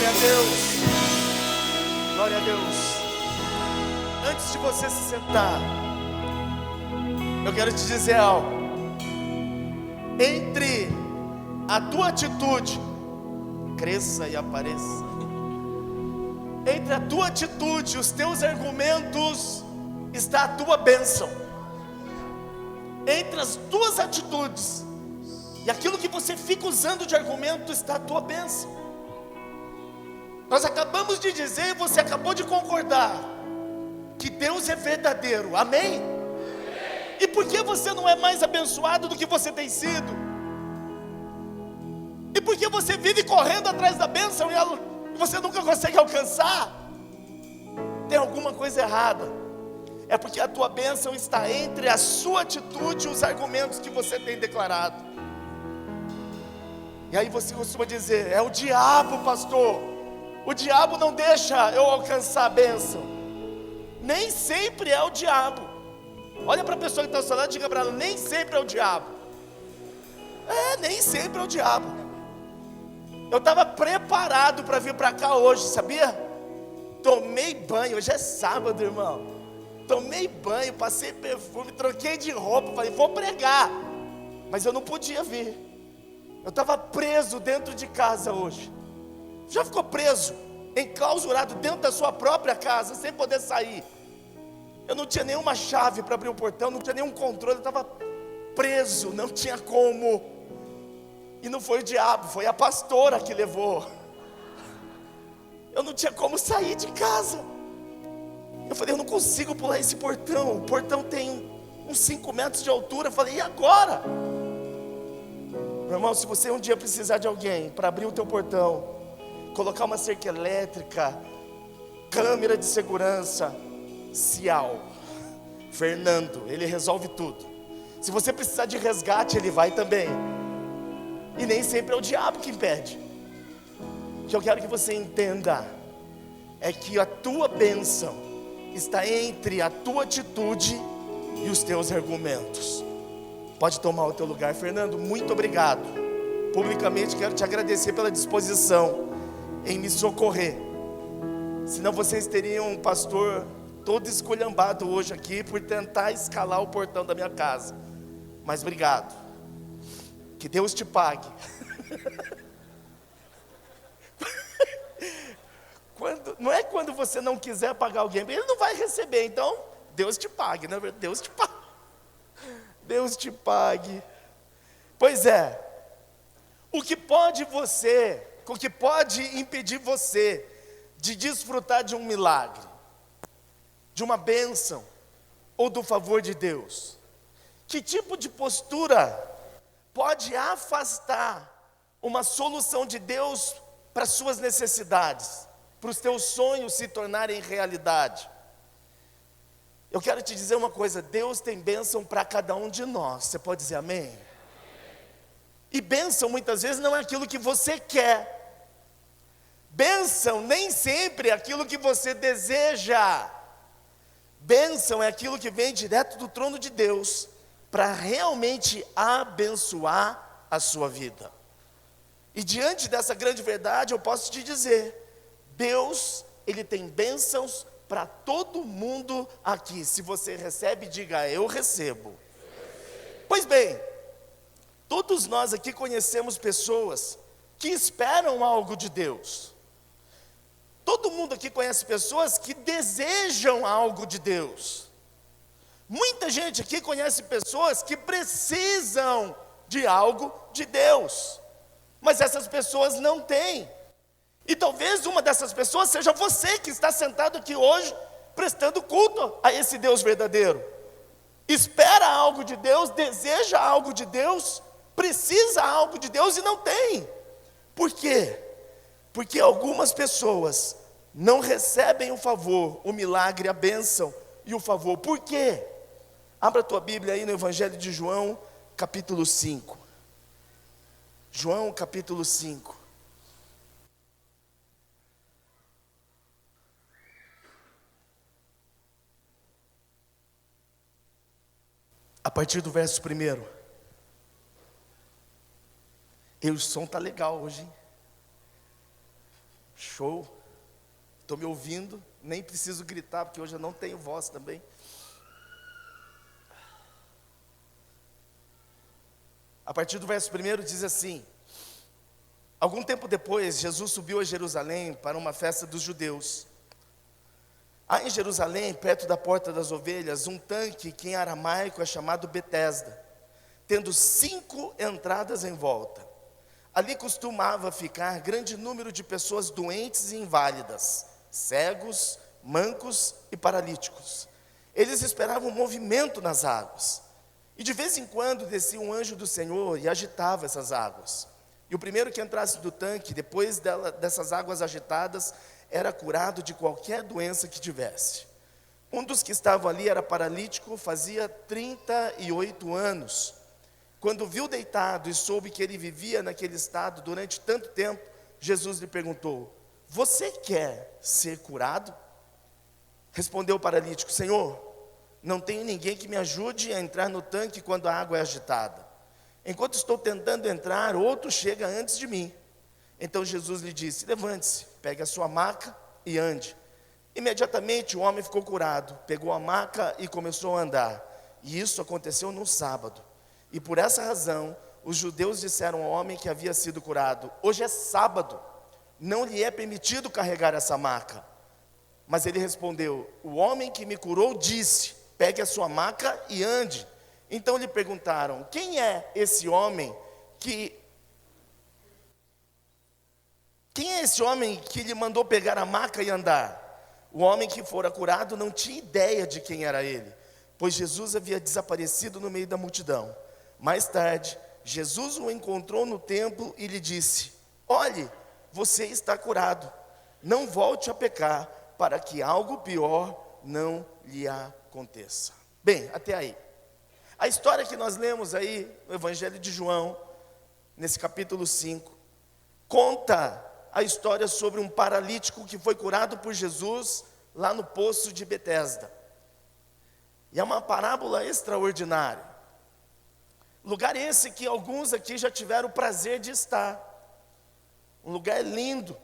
Glória a Deus. Glória a Deus. Antes de você se sentar, eu quero te dizer algo. Entre a tua atitude, cresça e apareça. Entre a tua atitude e os teus argumentos está a tua bênção. Entre as tuas atitudes e aquilo que você fica usando de argumento está a tua bênção. Nós acabamos de dizer e você acabou de concordar que Deus é verdadeiro, amém? E por que você não é mais abençoado do que você tem sido? E por que você vive correndo atrás da bênção e você nunca consegue alcançar? Tem alguma coisa errada. É porque a tua bênção está entre a sua atitude e os argumentos que você tem declarado. E aí você costuma dizer: é o diabo, pastor. O diabo não deixa eu alcançar a bênção. Nem sempre é o diabo. Olha para a pessoa que está ao seu lado e diga para ela: nem sempre é o diabo. Nem sempre é o diabo. Eu estava preparado para vir para cá hoje, sabia? Tomei banho, hoje é sábado, irmão. Tomei banho, passei perfume, troquei de roupa, falei: vou pregar. Mas eu não podia vir. Eu estava preso dentro de casa hoje. Já ficou preso, enclausurado dentro da sua própria casa, sem poder sair? Eu não tinha nenhuma chave para abrir o portão, não tinha nenhum controle, eu estava preso, não tinha como. E não foi o diabo, foi a pastora que levou. Eu não tinha como sair de casa. Eu falei: eu não consigo pular esse portão. O portão tem uns 5 metros de altura. Eu falei: e agora? Meu irmão, se você um dia precisar de alguém para abrir o teu portão, colocar uma cerca elétrica, câmera de segurança, Cial, Fernando, ele resolve tudo. Se você precisar de resgate, ele vai também. E nem sempre é o diabo que impede. O que eu quero que você entenda é que a tua bênção está entre a tua atitude e os teus argumentos. Pode tomar o teu lugar, Fernando. Muito obrigado. Publicamente quero te agradecer pela disposição em me socorrer. Senão vocês teriam um pastor todo esculhambado hoje aqui por tentar escalar o portão da minha casa. Mas obrigado. Que Deus te pague. Não é quando você não quiser pagar alguém, ele não vai receber. Então, Deus te pague, não é? Deus te pague. Deus te pague. Pois é. O que pode impedir você de desfrutar de um milagre, de uma bênção ou do favor de Deus? Que tipo de postura pode afastar uma solução de Deus para as suas necessidades, para os teus sonhos se tornarem realidade? Eu quero te dizer uma coisa: Deus tem bênção para cada um de nós. Você pode dizer amém? E bênção muitas vezes não é aquilo que você quer. Bênção nem sempre é aquilo que você deseja. Bênção é aquilo que vem direto do trono de Deus para realmente abençoar a sua vida. E diante dessa grande verdade eu posso te dizer: Deus, Ele tem bênçãos para todo mundo aqui. Se você recebe, diga: eu recebo. Pois bem, todos nós aqui conhecemos pessoas que esperam algo de Deus. Todo mundo aqui conhece pessoas que desejam algo de Deus. Muita gente aqui conhece pessoas que precisam de algo de Deus, mas essas pessoas não têm. E talvez uma dessas pessoas seja você que está sentado aqui hoje, prestando culto a esse Deus verdadeiro. Espera algo de Deus, deseja algo de Deus, precisa algo de Deus e não tem. Por quê? Porque algumas pessoas não recebem o favor, o milagre, a bênção e o favor. Por quê? Abra a tua Bíblia aí no Evangelho de João, capítulo 5. João, capítulo 5. A partir do verso 1. E o som está legal hoje, hein? Show. Estou me ouvindo, nem preciso gritar, porque hoje eu não tenho voz também. A partir do verso 1 diz assim: algum tempo depois, Jesus subiu a Jerusalém para uma festa dos judeus. Há em Jerusalém, perto da Porta das Ovelhas, um tanque que em aramaico é chamado Betesda, tendo 5 entradas em volta. Ali costumava ficar grande número de pessoas doentes e inválidas, cegos, mancos e paralíticos. Eles esperavam um movimento nas águas. E de vez em quando descia um anjo do Senhor e agitava essas águas. E o primeiro que entrasse do tanque, depois dessas águas agitadas, era curado de qualquer doença que tivesse. Um dos que estavam ali era paralítico, fazia 38 anos. Quando viu deitado e soube que ele vivia naquele estado durante tanto tempo, Jesus lhe perguntou: você quer ser curado? Respondeu o paralítico: Senhor, não tenho ninguém que me ajude a entrar no tanque quando a água é agitada. Enquanto estou tentando entrar, outro chega antes de mim. Então Jesus lhe disse: levante-se, pegue a sua maca e ande. Imediatamente o homem ficou curado, pegou a maca e começou a andar. E isso aconteceu no sábado. E por essa razão, os judeus disseram ao homem que havia sido curado: hoje é sábado, não lhe é permitido carregar essa maca. Mas ele respondeu: o homem que me curou disse: pegue a sua maca e ande. Então lhe perguntaram: quem é esse homem que lhe mandou pegar a maca e andar? O homem que fora curado não tinha ideia de quem era ele, pois Jesus havia desaparecido no meio da multidão. Mais tarde, Jesus o encontrou no templo e lhe disse: olhe, você está curado, não volte a pecar, para que algo pior não lhe aconteça. Bem, até aí. A história que nós lemos aí no Evangelho de João, nesse capítulo 5, conta a história sobre um paralítico que foi curado por Jesus lá no poço de Betesda. E é uma parábola extraordinária. Lugar esse que alguns aqui já tiveram o prazer de estar. Um lugar lindo,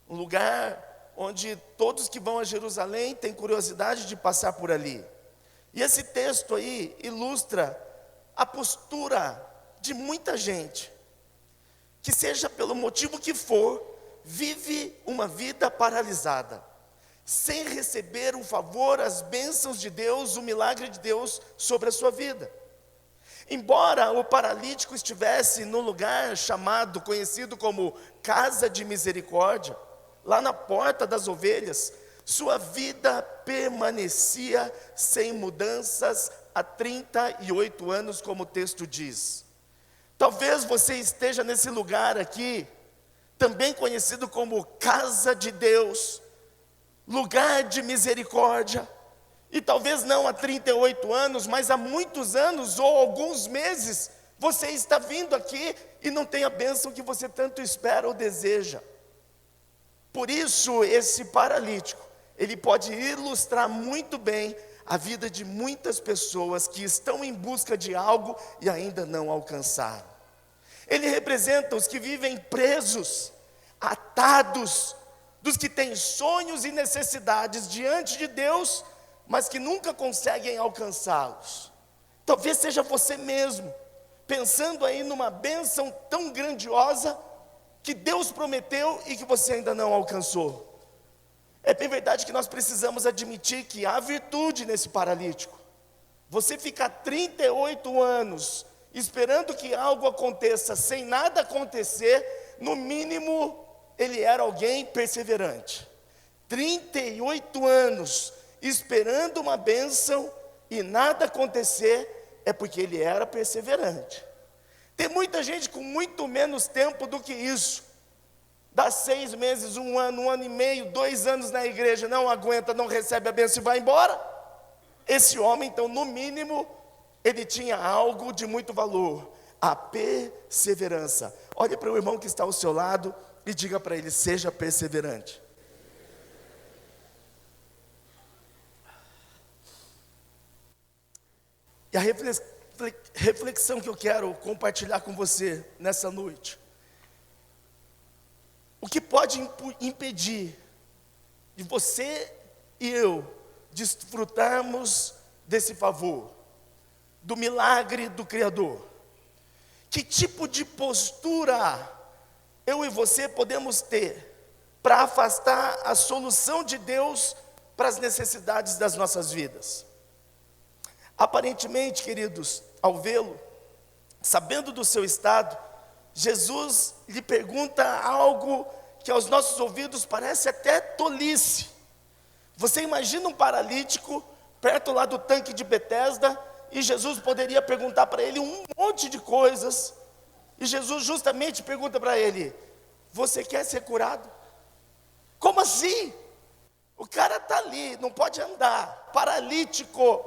um lugar onde todos que vão a Jerusalém têm curiosidade de passar por ali. E esse texto aí ilustra a postura de muita gente, que seja pelo motivo que for, vive uma vida paralisada, sem receber o favor, as bênçãos de Deus, o milagre de Deus sobre a sua vida. Embora o paralítico estivesse no lugar conhecido como Casa de Misericórdia, lá na Porta das Ovelhas, sua vida permanecia sem mudanças há 38 anos, como o texto diz. Talvez você esteja nesse lugar aqui, também conhecido como Casa de Deus, lugar de misericórdia, e talvez não há 38 anos, mas há muitos anos ou alguns meses, você está vindo aqui e não tem a bênção que você tanto espera ou deseja. Por isso, esse paralítico, ele pode ilustrar muito bem a vida de muitas pessoas que estão em busca de algo e ainda não alcançaram. Ele representa os que vivem presos, atados, dos que têm sonhos e necessidades diante de Deus, mas que nunca conseguem alcançá-los. Talvez seja você mesmo, pensando aí numa bênção tão grandiosa que Deus prometeu e que você ainda não alcançou. É bem verdade que nós precisamos admitir que há virtude nesse paralítico. Você ficar 38 anos esperando que algo aconteça sem nada acontecer, no mínimo ele era alguém perseverante. 38 anos esperando uma bênção e nada acontecer, é porque ele era perseverante. Tem muita gente com muito menos tempo do que isso. Dá 6 meses, 1 ano e meio, 2 anos na igreja, não aguenta, não recebe a bênção e vai embora. Esse homem, então, no mínimo, ele tinha algo de muito valor: a perseverança. Olhe para o irmão que está ao seu lado e diga para ele: seja perseverante. E a reflexão que eu quero compartilhar com você nessa noite O que pode impedir de você e eu desfrutarmos desse favor, do milagre do Criador? Que tipo de postura eu e você podemos ter para afastar a solução de Deus para as necessidades das nossas vidas? Aparentemente, queridos, ao vê-lo, sabendo do seu estado, Jesus lhe pergunta algo que aos nossos ouvidos parece até tolice. Você imagina um paralítico perto lá do tanque de Betesda, e Jesus poderia perguntar para ele um monte de coisas, e Jesus justamente pergunta para ele: você quer ser curado? Como assim? O cara está ali, não pode andar, paralítico,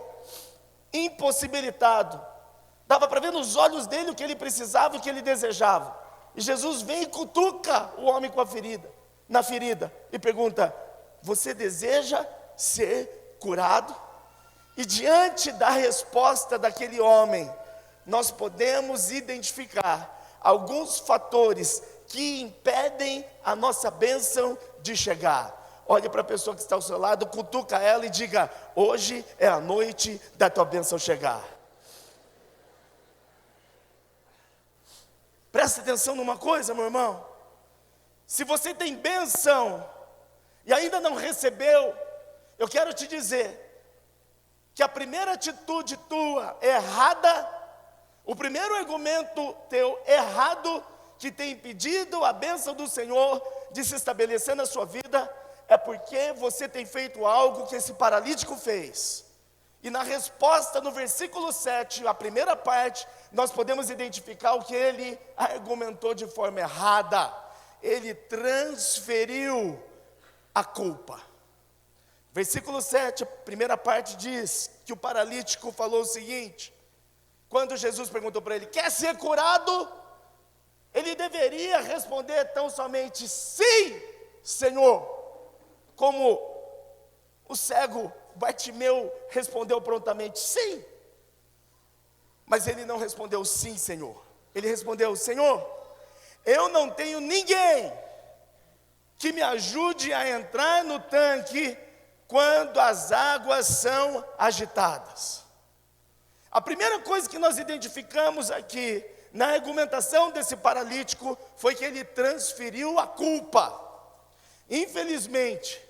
impossibilitado. Dava para ver nos olhos dele o que ele precisava e o que ele desejava. E Jesus vem e cutuca o homem com a ferida, na ferida, e pergunta: você deseja ser curado? E diante da resposta daquele homem, nós podemos identificar alguns fatores que impedem a nossa bênção de chegar. Olhe para a pessoa que está ao seu lado, cutuca ela e diga: hoje é a noite da tua bênção chegar. Presta atenção numa coisa, meu irmão. Se você tem bênção e ainda não recebeu, eu quero te dizer que a primeira atitude tua errada, o primeiro argumento teu errado que tem impedido a bênção do Senhor de se estabelecer na sua vida, é porque você tem feito algo que esse paralítico fez. E na resposta, no versículo 7, a primeira parte, nós podemos identificar o que ele argumentou de forma errada. Ele transferiu a culpa. Versículo 7, a primeira parte diz que o paralítico falou o seguinte: quando Jesus perguntou para ele: quer ser curado? Ele deveria responder tão somente: sim, Senhor. Como o cego Bartimeu respondeu prontamente: sim. Mas ele não respondeu sim, Senhor. Ele respondeu: Senhor, eu não tenho ninguém que me ajude a entrar no tanque quando as águas são agitadas. A primeira coisa que nós identificamos aqui na argumentação desse paralítico foi que ele transferiu a culpa. Infelizmente,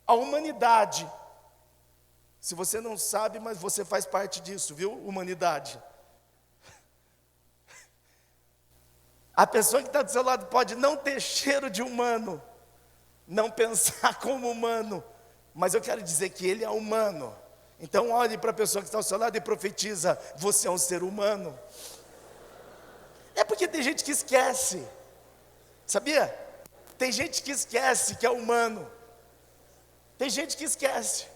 a humanidade, se você não sabe, mas você faz parte disso, viu, humanidade? A pessoa que está do seu lado pode não ter cheiro de humano, não pensar como humano, mas eu quero dizer que ele é humano. Então olhe para a pessoa que está ao seu lado e profetiza: você é um ser humano. É porque tem gente que esquece, sabia? Tem gente que esquece que é humano. Tem gente que esquece.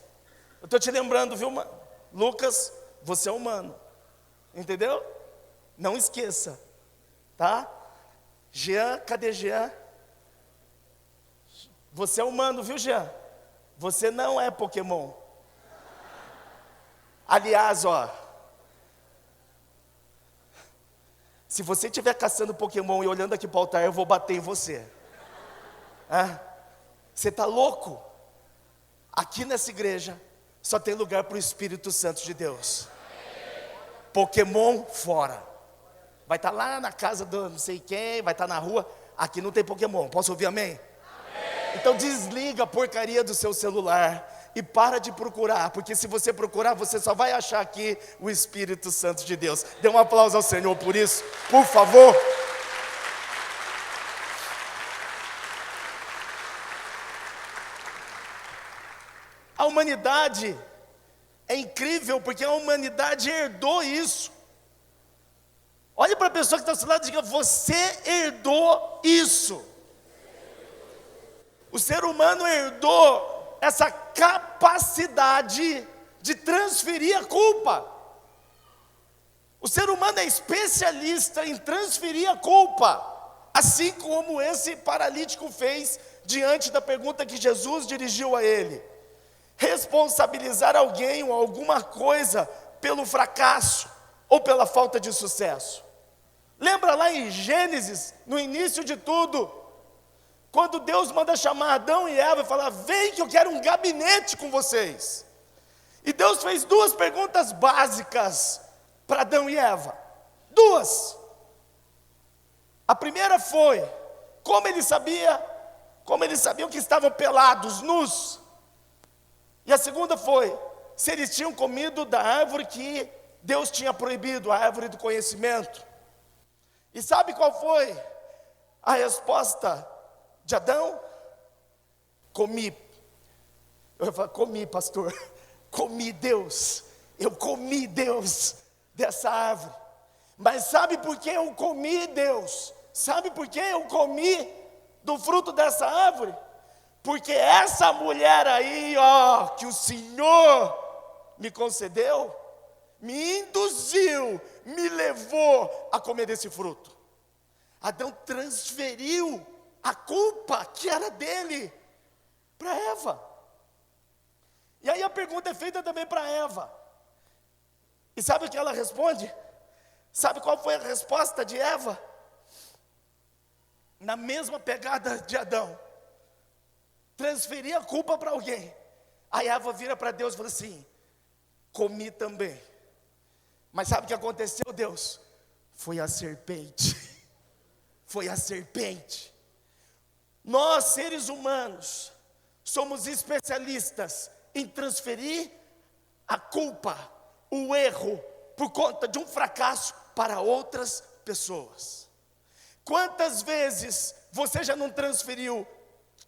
Eu estou te lembrando, viu, Lucas, você é humano, entendeu? Não esqueça, tá? Jean, cadê Jean? Você é humano, viu, Jean? Você não é Pokémon. Aliás, se você estiver caçando Pokémon e olhando aqui para o altar, eu vou bater em você. Você está louco? Aqui nessa igreja só tem lugar para o Espírito Santo de Deus. Pokémon fora. Vai estar lá na casa do não sei quem, vai estar na rua. Aqui não tem Pokémon. Posso ouvir amém? Então desliga a porcaria do seu celular e para de procurar, porque se você procurar, você só vai achar aqui o Espírito Santo de Deus. Dê um aplauso ao Senhor por isso, por favor. A humanidade é incrível, porque a humanidade herdou isso. Olhe para a pessoa que está ao seu lado e diga: você herdou isso. O ser humano herdou essa capacidade de transferir a culpa. O ser humano é especialista em transferir a culpa, assim como esse paralítico fez diante da pergunta que Jesus dirigiu a ele. Responsabilizar alguém ou alguma coisa pelo fracasso ou pela falta de sucesso. Lembra lá em Gênesis, no início de tudo, quando Deus manda chamar Adão e Eva e falar: vem que eu quero um gabinete com vocês. E Deus fez duas perguntas básicas para Adão e Eva. Duas. A primeira foi: como eles sabiam que estavam pelados, nus? E a segunda foi: se eles tinham comido da árvore que Deus tinha proibido, a árvore do conhecimento. E sabe qual foi a resposta de Adão? Comi. Eu ia falar: comi, pastor. Comi Deus. Eu comi Deus dessa árvore. Mas sabe por que eu comi Deus? Sabe por que eu comi do fruto dessa árvore? Porque essa mulher aí, ó, que o Senhor me concedeu, me induziu, me levou a comer desse fruto. Adão transferiu a culpa que era dele para Eva. E aí a pergunta é feita também para Eva. E sabe o que ela responde? Sabe qual foi a resposta de Eva? Na mesma pegada de Adão. Transferir a culpa para alguém. Aí Eva vira para Deus e fala assim: comi também. Mas sabe o que aconteceu, Deus? Foi a serpente. Foi a serpente. Nós, seres humanos, somos especialistas em transferir a culpa, o erro, por conta de um fracasso para outras pessoas. Quantas vezes você já não transferiu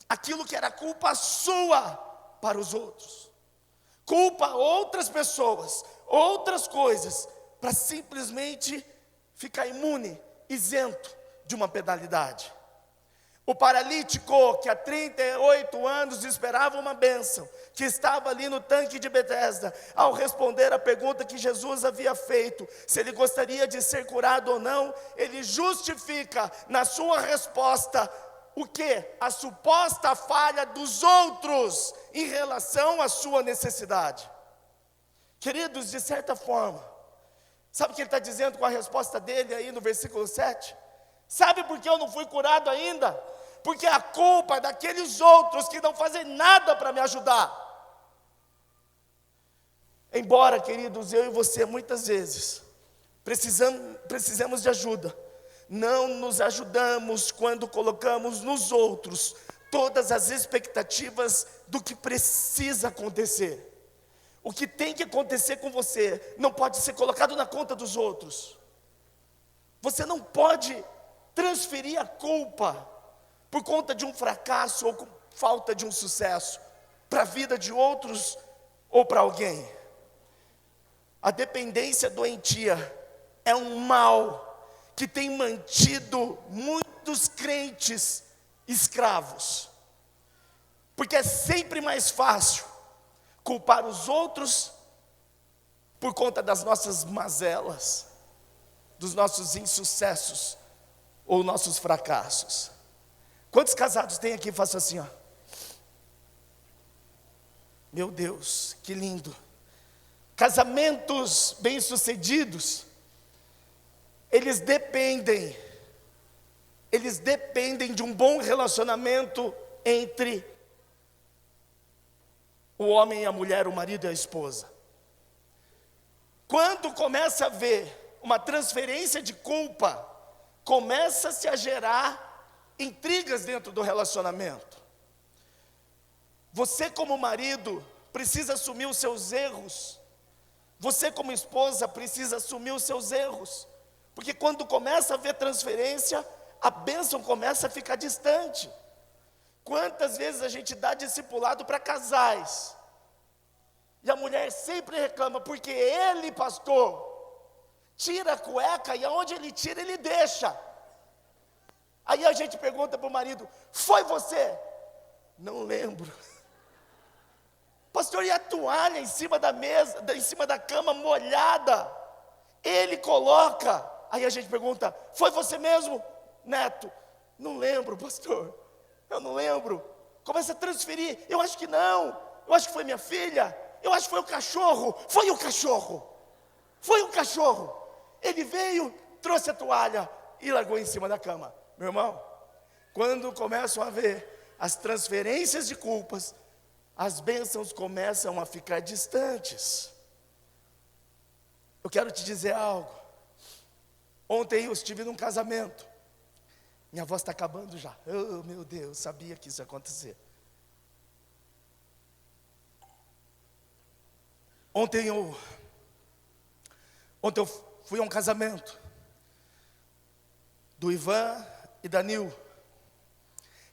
aquilo que era culpa sua para os outros? Culpa outras pessoas, outras coisas, para simplesmente ficar imune, isento de uma penalidade. O paralítico, que há 38 anos esperava uma bênção, que estava ali no tanque de Betesda, ao responder a pergunta que Jesus havia feito, se ele gostaria de ser curado ou não, ele justifica na sua resposta o quê? A suposta falha dos outros em relação à sua necessidade. Queridos, de certa forma, sabe o que ele está dizendo com a resposta dele aí no versículo 7? Sabe por que eu não fui curado ainda? Porque a culpa é daqueles outros que não fazem nada para me ajudar. Embora, queridos, eu e você muitas vezes precisamos de ajuda, não nos ajudamos quando colocamos nos outros todas as expectativas do que precisa acontecer. O que tem que acontecer com você não pode ser colocado na conta dos outros. Você não pode transferir a culpa por conta de um fracasso ou com falta de um sucesso para a vida de outros ou para alguém. A dependência doentia é um mal que tem mantido muitos crentes escravos, porque é sempre mais fácil culpar os outros por conta das nossas mazelas, dos nossos insucessos ou nossos fracassos. Quantos casados tem aqui? Faça assim, ó. Meu Deus, que lindo. Casamentos bem-sucedidos, eles dependem de um bom relacionamento entre o homem e a mulher, o marido e a esposa. Quando começa a haver uma transferência de culpa, começa-se a gerar intrigas dentro do relacionamento. Você como marido precisa assumir os seus erros. Você como esposa precisa assumir os seus erros. Porque quando começa a haver transferência, a bênção começa a ficar distante. Quantas vezes a gente dá discipulado para casais, e a mulher sempre reclama, porque ele, pastor, tira a cueca, e aonde ele tira, ele deixa. Aí a gente pergunta para o marido: foi você? Não lembro. Pastor, e a toalha em cima da mesa, em cima da cama molhada? Ele coloca. Aí a gente pergunta: foi você mesmo, Neto? Não lembro, pastor. Eu não lembro. Começa a transferir. Eu acho que não. Eu acho que foi minha filha. Eu acho que foi o cachorro. Foi o cachorro. Foi o cachorro. Ele veio, trouxe a toalha e largou em cima da cama. Meu irmão, Quando começam a ver as transferências de culpas, as bênçãos começam a ficar distantes. Eu quero te dizer algo. Ontem eu estive num casamento. Minha voz está acabando já. Oh, meu Deus, sabia que isso ia acontecer. Ontem eu fui a um casamento do Ivan e da Nil,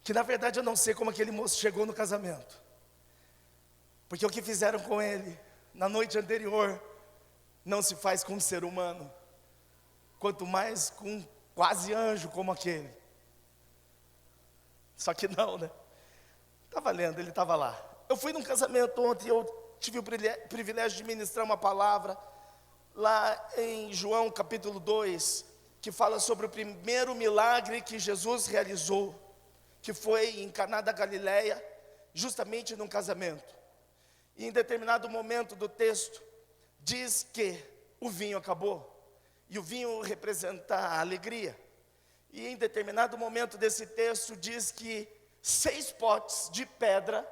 que na verdade eu não sei como aquele moço chegou no casamento, porque o que fizeram com ele na noite anterior não se faz com um ser humano, quanto mais com um quase anjo como aquele. Só que não, né? Estava lendo, ele estava lá. Eu fui num casamento ontem, eu tive o privilégio de ministrar uma palavra lá em João capítulo 2, que fala sobre o primeiro milagre que Jesus realizou, que foi em Caná da Galileia, justamente num casamento. E em determinado momento do texto, diz que o vinho acabou, e o vinho representa a alegria. E em determinado momento desse texto, diz que 6 potes de pedra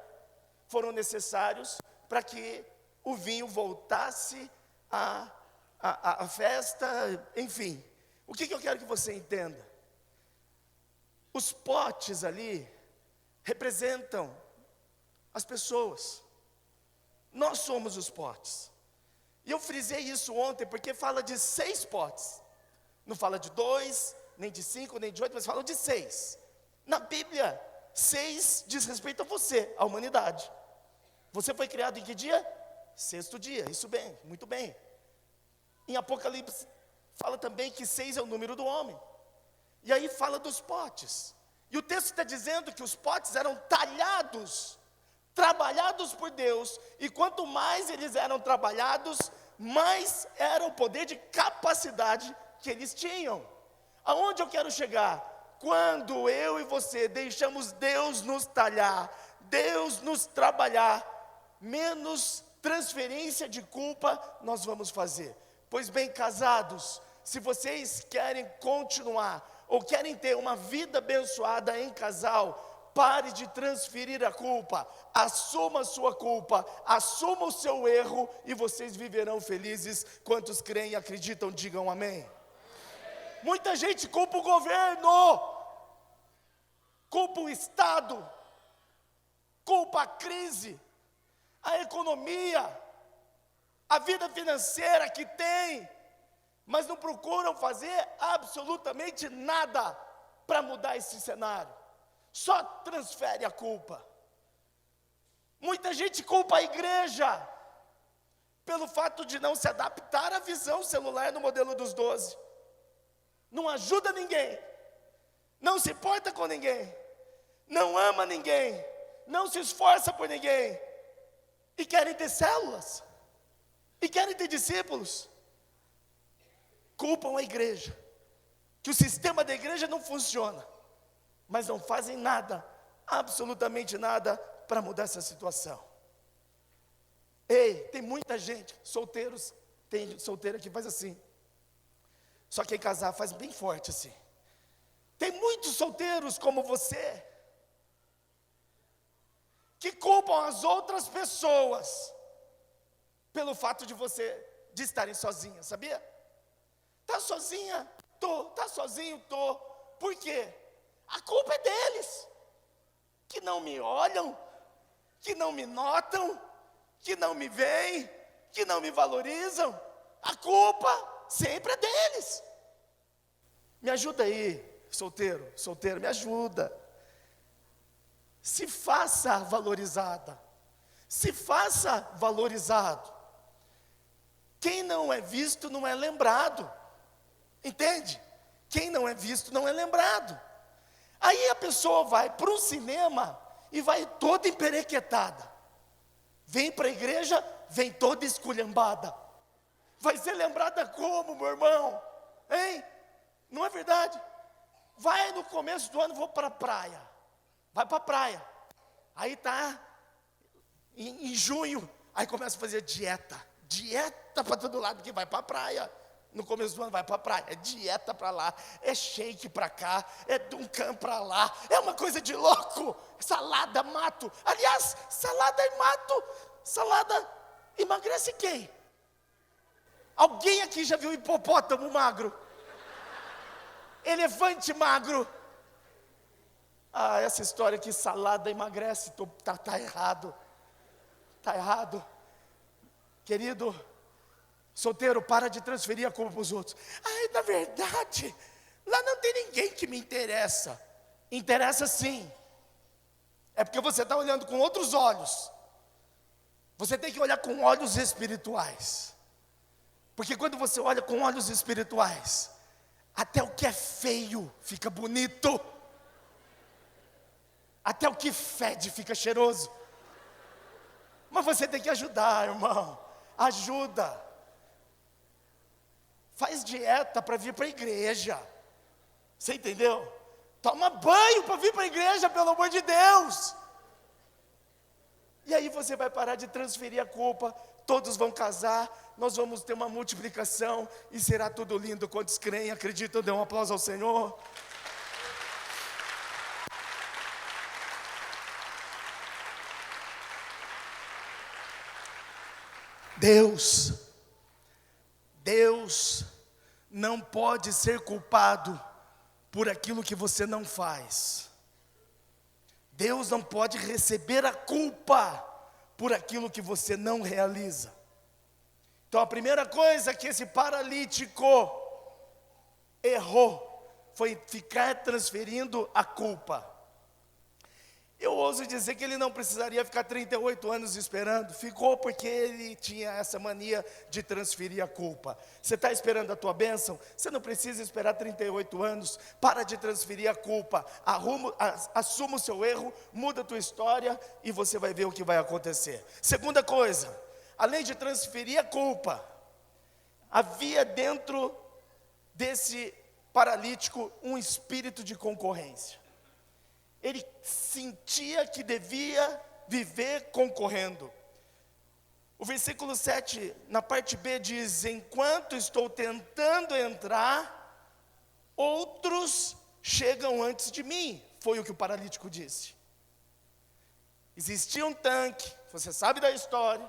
foram necessários para que o vinho voltasse à festa, enfim. O que eu quero que você entenda? Os potes ali representam as pessoas. Nós somos os potes. E eu frisei isso ontem porque fala de 6 potes. Não fala de 2, nem de 5, nem de 8, mas fala de 6. Na Bíblia, 6 diz respeito a você, à humanidade. Você foi criado em que dia? 6º dia, isso bem, muito bem. Em Apocalipse, fala também que 6 é o número do homem. E aí fala dos potes. E o texto está dizendo que os potes eram talhados, trabalhados por Deus. E quanto mais eles eram trabalhados, mais era o poder de capacidade que eles tinham. Aonde eu quero chegar? Quando eu e você deixamos Deus nos talhar, Deus nos trabalhar, menos transferência de culpa nós vamos fazer. Pois bem, casados, se vocês querem continuar ou querem ter uma vida abençoada em casal, pare de transferir a culpa, assuma a sua culpa, assuma o seu erro e vocês viverão felizes. Quantos creem e acreditam, digam amém. Muita gente culpa o governo, culpa o Estado, culpa a crise, a economia, a vida financeira que tem, mas não procuram fazer absolutamente nada para mudar esse cenário, só transfere a culpa. Muita gente culpa a igreja, pelo fato de não se adaptar à visão celular no modelo dos 12, não ajuda ninguém, não se importa com ninguém, não ama ninguém, não se esforça por ninguém, e querem ter células, e querem ter discípulos. Culpam a igreja, que o sistema da igreja não funciona, mas não fazem nada, absolutamente nada, para mudar essa situação. Ei, tem muita gente, solteiros, tem solteira que faz assim, só que em casar faz bem forte assim. Tem muitos solteiros como você, que culpam as outras pessoas, pelo fato de estarem sozinhas, sabia? Está sozinha? Tô. Está sozinho? Tô. Por quê? A culpa é deles, que não me olham, que não me notam, que não me veem, que não me valorizam. A culpa sempre é deles. Me ajuda aí, solteiro, me ajuda. Se faça valorizada, se faça valorizado. Quem não é visto não é lembrado. Entende? Quem não é visto não é lembrado. Aí a pessoa vai para o cinema e vai toda emperequetada. Vem para a igreja, vem toda esculhambada. Vai ser lembrada como, meu irmão? Hein? Não é verdade? Vai no começo do ano, vou para a praia. Vai para a praia. Aí tá em junho, aí começa a fazer dieta para todo lado que vai para a praia. no começo do ano, vai para a praia, é dieta para lá, é shake para cá, é Duncan para lá, é uma coisa de louco, salada, mato, aliás, salada e mato, salada emagrece quem? Alguém aqui já viu hipopótamo magro? Elefante magro? Ah, essa história que salada emagrece, tá errado, tá errado, querido. Solteiro, para de transferir a culpa para os outros. Ai, na verdade, lá não tem ninguém que me interessa. Interessa sim. É porque você está olhando com outros olhos. Você tem que olhar com olhos espirituais. Porque quando você olha com olhos espirituais, até o que é feio fica bonito. Até o que fede fica cheiroso. Mas você tem que ajudar, irmão. Ajuda. Faz dieta para vir para a igreja. Você entendeu? Toma banho para vir para a igreja, pelo amor de Deus. E aí você vai parar de transferir a culpa. Todos vão casar. Nós vamos ter uma multiplicação. E será tudo lindo. Quantos creem, acreditam, dê um aplauso ao Senhor. Deus não pode ser culpado por aquilo que você não faz. Deus não pode receber a culpa por aquilo que você não realiza. Então a primeira coisa que esse paralítico errou foi ficar transferindo a culpa. Eu ouso dizer que ele não precisaria ficar 38 anos esperando. Ficou porque ele tinha essa mania de transferir a culpa. Você está esperando a tua bênção? Você não precisa esperar 38 anos. Para de transferir a culpa. Assuma o seu erro, muda a tua história e você vai ver o que vai acontecer. Segunda coisa, além de transferir a culpa, havia dentro desse paralítico um espírito de concorrência. Ele sentia que devia viver concorrendo. O versículo 7, na parte B, diz: enquanto estou tentando entrar, outros chegam antes de mim. Foi o que o paralítico disse. Existia um tanque, você sabe da história.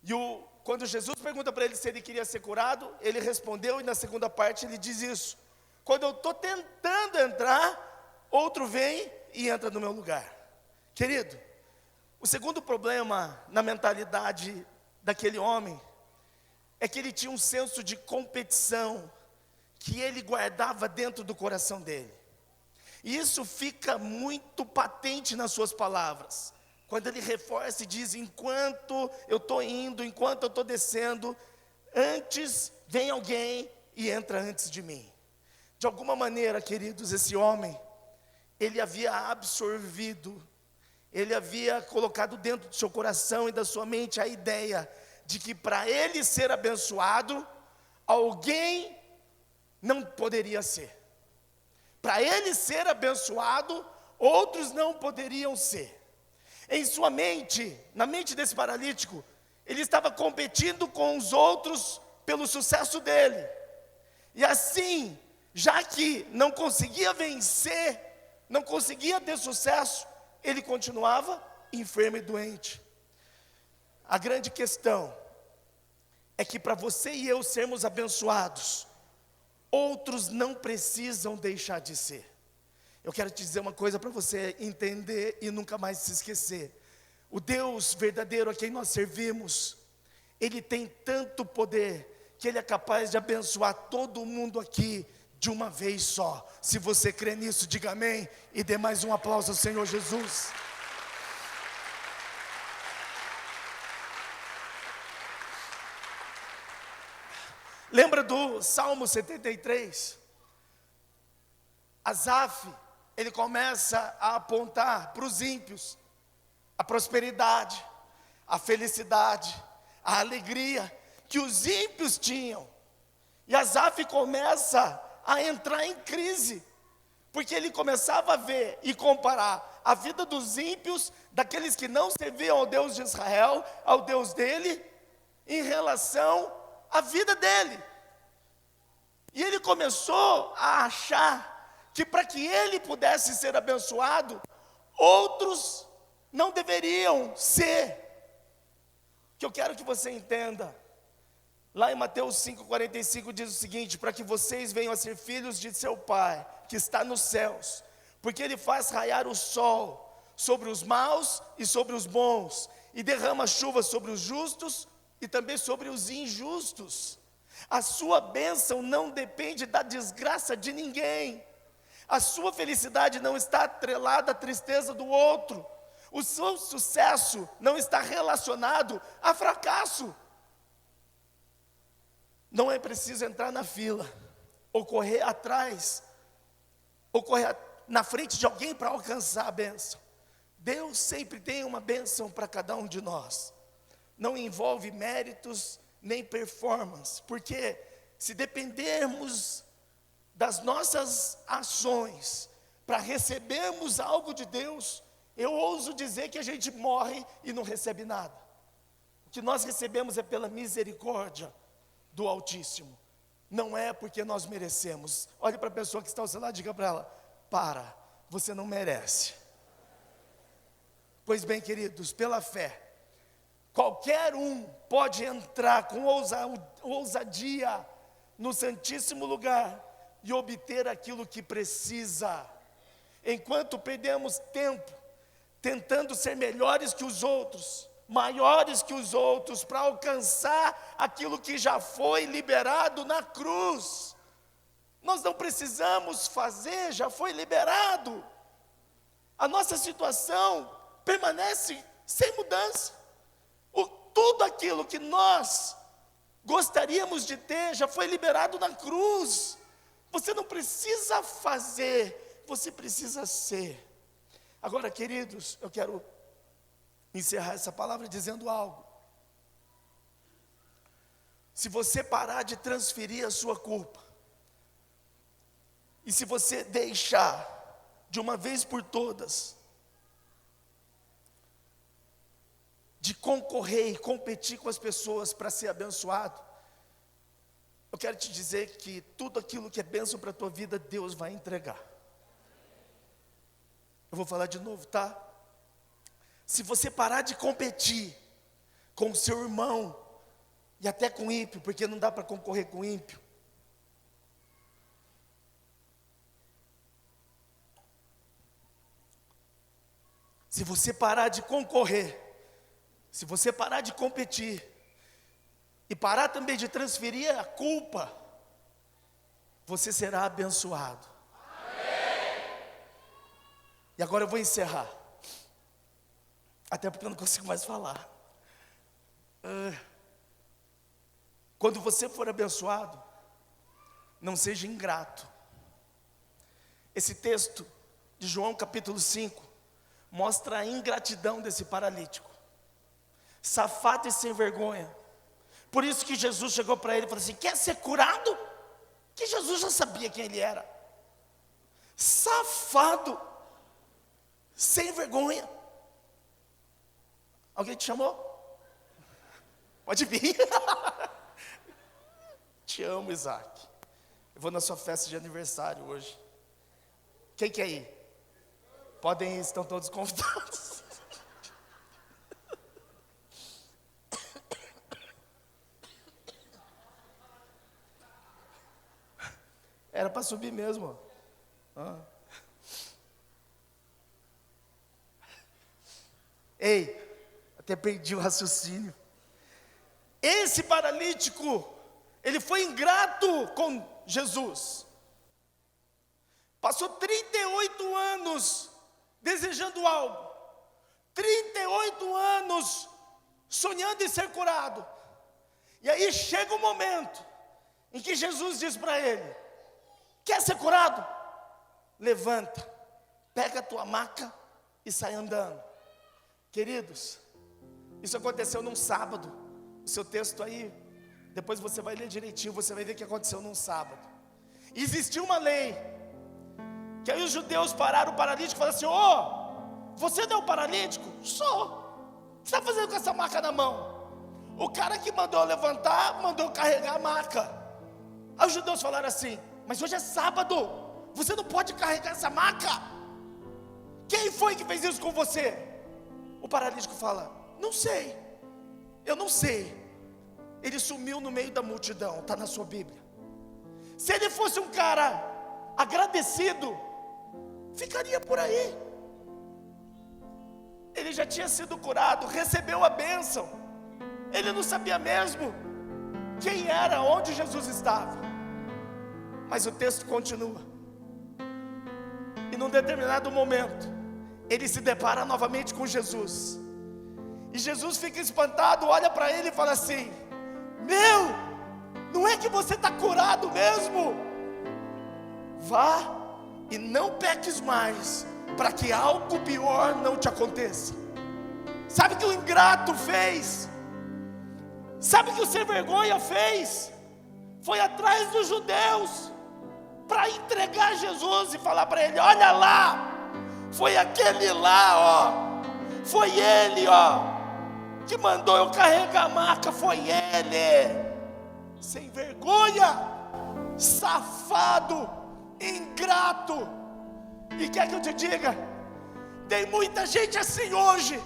E quando Jesus pergunta para ele se ele queria ser curado, ele respondeu, e na segunda parte ele diz isso: quando eu estou tentando entrar, outro vem e entra no meu lugar. Querido, o segundo problema na mentalidade daquele homem é que ele tinha um senso de competição que ele guardava dentro do coração dele. E isso fica muito patente nas suas palavras. Quando ele reforça e diz: enquanto eu estou indo, enquanto eu estou descendo, antes vem alguém e entra antes de mim. De alguma maneira, queridos, esse homem, ele havia absorvido, ele havia colocado dentro do seu coração e da sua mente a ideia de que para ele ser abençoado, alguém não poderia ser. Para ele ser abençoado, outros não poderiam ser. Em sua mente, na mente desse paralítico, ele estava competindo com os outros pelo sucesso dele. E assim, já que não conseguia vencer, não conseguia ter sucesso, ele continuava enfermo e doente. A grande questão é que para você e eu sermos abençoados, outros não precisam deixar de ser. Eu quero te dizer uma coisa para você entender e nunca mais se esquecer. O Deus verdadeiro a quem nós servimos, Ele tem tanto poder que Ele é capaz de abençoar todo mundo aqui de uma vez só. Se você crê nisso, diga amém e dê mais um aplauso ao Senhor Jesus. Lembra do Salmo 73? Asaf, ele começa a apontar para os ímpios a prosperidade, a felicidade, a alegria que os ímpios tinham. E Asaf começa a entrar em crise, porque ele começava a ver e comparar a vida dos ímpios, daqueles que não serviam ao Deus de Israel, ao Deus dele, em relação a vida dele. E ele começou a achar que para que ele pudesse ser abençoado, outros não deveriam ser. Que eu quero que você entenda. Lá em Mateus 5,45 diz o seguinte: para que vocês venham a ser filhos de seu Pai, que está nos céus, porque Ele faz raiar o sol sobre os maus e sobre os bons, e derrama chuva sobre os justos e também sobre os injustos. A sua bênção não depende da desgraça de ninguém. A sua felicidade não está atrelada à tristeza do outro. O seu sucesso não está relacionado a fracasso. Não é preciso entrar na fila, ou correr atrás, ou correr na frente de alguém para alcançar a bênção. Deus sempre tem uma bênção para cada um de nós. Não envolve méritos nem performance, porque se dependermos das nossas ações para recebermos algo de Deus, eu ouso dizer que a gente morre e não recebe nada. O que nós recebemos é pela misericórdia do Altíssimo, não é porque nós merecemos. Olhe para a pessoa que está ao seu lado e diga para ela: você não merece. Pois bem, queridos, pela fé, qualquer um pode entrar com ousadia no Santíssimo Lugar e obter aquilo que precisa. Enquanto perdemos tempo tentando ser melhores que os outros, maiores que os outros, para alcançar aquilo que já foi liberado na cruz. Nós não precisamos fazer, já foi liberado. A nossa situação permanece sem mudança. Tudo aquilo que nós gostaríamos de ter já foi liberado na cruz. Você não precisa fazer, você precisa ser. Agora, queridos, eu quero encerrar essa palavra dizendo algo. Se você parar de transferir a sua culpa, e se você deixar de uma vez por todas de concorrer e competir com as pessoas para ser abençoado, eu quero te dizer que tudo aquilo que é bênção para a tua vida, Deus vai entregar. Eu vou falar de novo, tá? Se você parar de competir com o seu irmão, e até com o ímpio, porque não dá para concorrer com o ímpio. Se você parar de concorrer, se você parar de competir, e parar também de transferir a culpa, você será abençoado. Amém. E agora eu vou encerrar. Até porque eu não consigo mais falar. Quando você for abençoado, não seja ingrato. Esse texto de João capítulo 5 mostra a ingratidão desse paralítico, safado e sem vergonha. Por isso que Jesus chegou para ele e falou assim: quer ser curado? Que Jesus já sabia quem ele era. Safado, sem vergonha. Alguém te chamou? Pode vir. Te amo, Isaac. Eu vou na sua festa de aniversário hoje. Quem quer ir? Podem ir, estão todos convidados. Era para subir mesmo. Ei, até perdi o raciocínio. Esse paralítico, ele foi ingrato com Jesus. Passou 38 anos desejando algo. 38 anos sonhando em ser curado. E aí chega um momento em que Jesus diz para ele: quer ser curado? Levanta, pega a tua maca e sai andando. Queridos, isso aconteceu num sábado. O seu texto aí, depois você vai ler direitinho, você vai ver que aconteceu num sábado. E existia uma lei, que aí os judeus pararam o paralítico e falaram assim: você não é o paralítico? Sou. O que você está fazendo com essa maca na mão? O cara que mandou levantar, mandou carregar a maca. Aí os judeus falaram assim: mas hoje é sábado, você não pode carregar essa maca. Quem foi que fez isso com você? O paralítico fala: não sei, eu não sei. Ele sumiu no meio da multidão, está na sua Bíblia. Se ele fosse um cara agradecido, ficaria por aí. Ele já tinha sido curado, recebeu a bênção. Ele não sabia mesmo quem era, onde Jesus estava. Mas o texto continua. E num determinado momento, ele se depara novamente com Jesus. E Jesus fica espantado, olha para ele e fala assim: não é que você está curado mesmo? Vá e não peques mais, para que algo pior não te aconteça. Sabe o que o ingrato fez? Sabe o que o sem vergonha fez? Foi atrás dos judeus para entregar Jesus e falar para ele: olha lá, foi aquele lá, ó, foi ele, ó, que mandou eu carregar a maca, foi ele. Sem vergonha, safado, ingrato. E quer que eu te diga, tem muita gente assim hoje,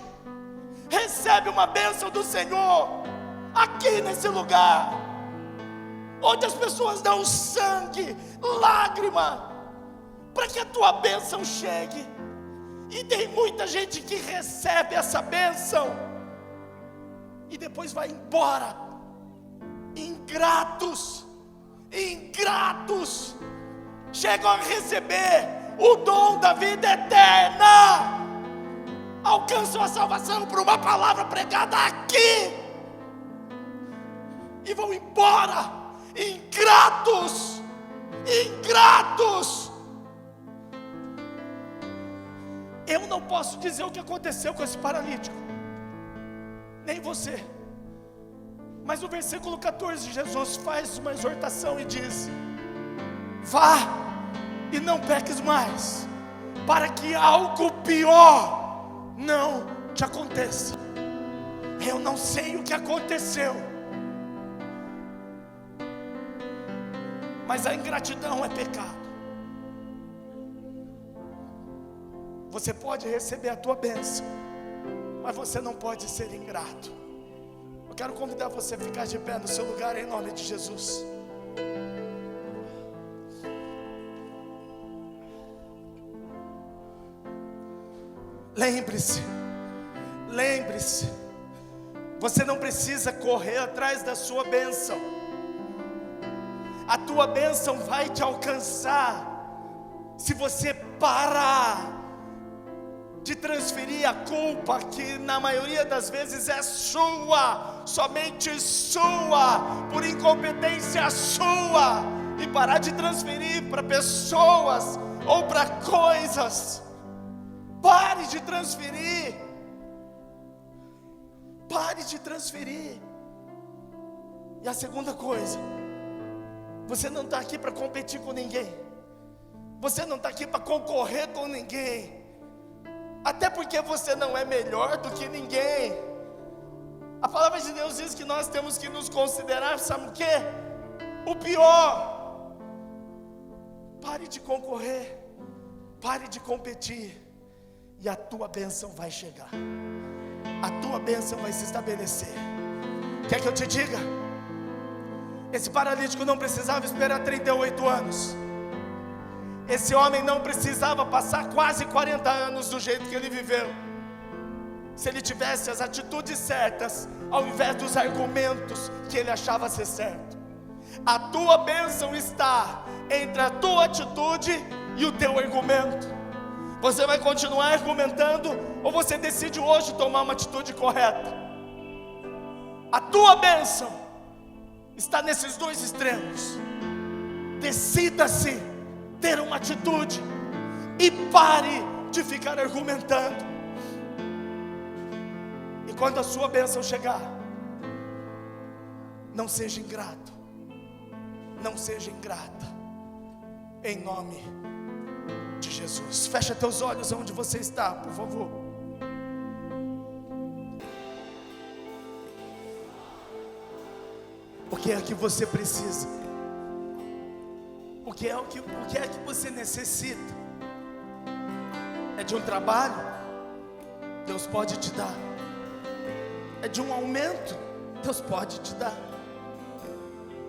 recebe uma bênção do Senhor, aqui nesse lugar, onde as pessoas dão sangue, lágrima, para que a tua bênção chegue. E tem muita gente que recebe essa bênção e depois vai embora. Ingratos, chegam a receber o dom da vida eterna, alcançam a salvação por uma palavra pregada aqui, e vão embora, ingratos. Eu não posso dizer o que aconteceu com esse paralítico, nem você. Mas no versículo 14, Jesus faz uma exortação e diz: vá e não peques mais, para que algo pior não te aconteça. Eu não sei o que aconteceu, mas a ingratidão é pecado. Você pode receber a tua bênção, mas você não pode ser ingrato. Eu quero convidar você a ficar de pé no seu lugar, em nome de Jesus. Lembre-se, você não precisa correr atrás da sua bênção. A tua bênção vai te alcançar se você parar de transferir a culpa, que na maioria das vezes é sua, somente sua, por incompetência sua, e parar de transferir para pessoas ou para coisas. Pare de transferir. E a segunda coisa, você não está aqui para competir com ninguém, você não está aqui para concorrer com ninguém, até porque você não é melhor do que ninguém. A palavra de Deus diz que nós temos que nos considerar, sabe o quê? O pior. Pare de concorrer, pare de competir, e a tua bênção vai chegar, a tua bênção vai se estabelecer. Quer que eu te diga? Esse paralítico não precisava esperar 38 anos. Esse homem não precisava passar quase 40 anos do jeito que ele viveu. Se ele tivesse as atitudes certas, ao invés dos argumentos que ele achava ser certo. A tua bênção está entre a tua atitude e o teu argumento. Você vai continuar argumentando, ou você decide hoje tomar uma atitude correta? A tua bênção está nesses dois extremos. Decida-se ter uma atitude e pare de ficar argumentando. E quando a sua bênção chegar, não seja ingrato, não seja ingrata, em nome de Jesus. Fecha teus olhos onde você está, por favor. O que é que você precisa? O que é que você necessita? É de um trabalho? Deus pode te dar. É de um aumento? Deus pode te dar.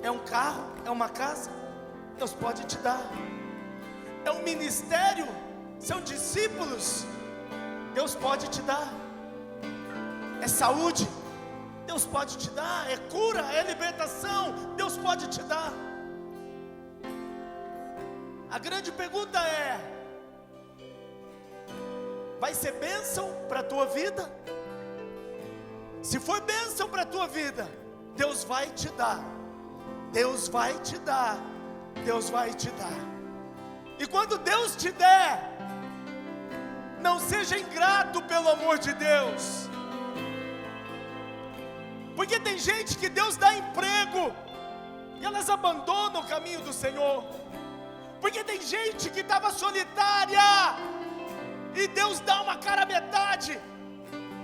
É um carro? É uma casa? Deus pode te dar. É um ministério? São discípulos? Deus pode te dar. É saúde? Deus pode te dar. É cura? É libertação? Deus pode te dar. A grande pergunta é: vai ser bênção para a tua vida? Se for bênção para a tua vida, Deus vai te dar. Deus vai te dar. Deus vai te dar. E quando Deus te der, não seja ingrato, pelo amor de Deus. Porque tem gente que Deus dá emprego e elas abandonam o caminho do Senhor. Porque tem gente que estava solitária e Deus dá uma cara metade,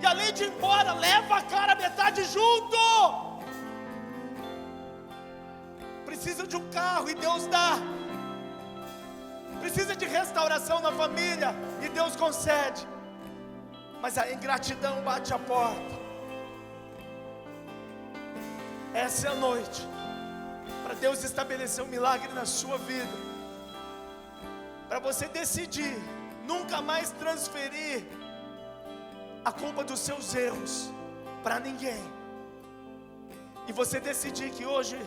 e além de ir embora, leva a cara metade junto. Precisa de um carro e Deus dá. Precisa de restauração na família e Deus concede. Mas a ingratidão bate a porta. Essa é a noite para Deus estabelecer um milagre na sua vida, para você decidir nunca mais transferir a culpa dos seus erros para ninguém, e você decidir que hoje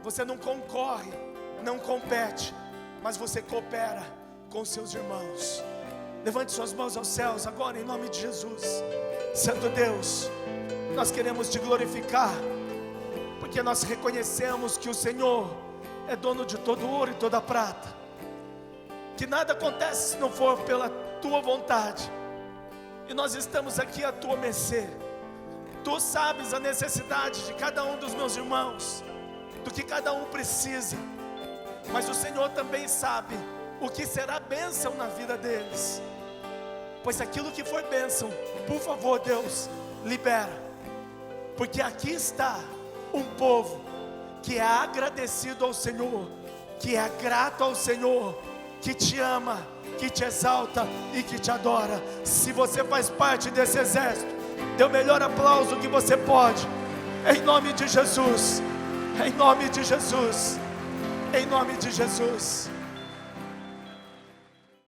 você não concorre, não compete, mas você coopera com seus irmãos. Levante suas mãos aos céus agora, em nome de Jesus. Santo Deus, nós queremos te glorificar, porque nós reconhecemos que o Senhor é dono de todo ouro e toda prata, que nada acontece se não for pela tua vontade, e nós estamos aqui à tua mercê. Tu sabes a necessidade de cada um dos meus irmãos, do que cada um precisa, mas o Senhor também sabe o que será bênção na vida deles, pois aquilo que for bênção, por favor Deus, libera, porque aqui está um povo que é agradecido ao Senhor, que é grato ao Senhor, que te ama, que te exalta e que te adora. Se você faz parte desse exército, dê o melhor aplauso que você pode, em nome de Jesus, em nome de Jesus, em nome de Jesus.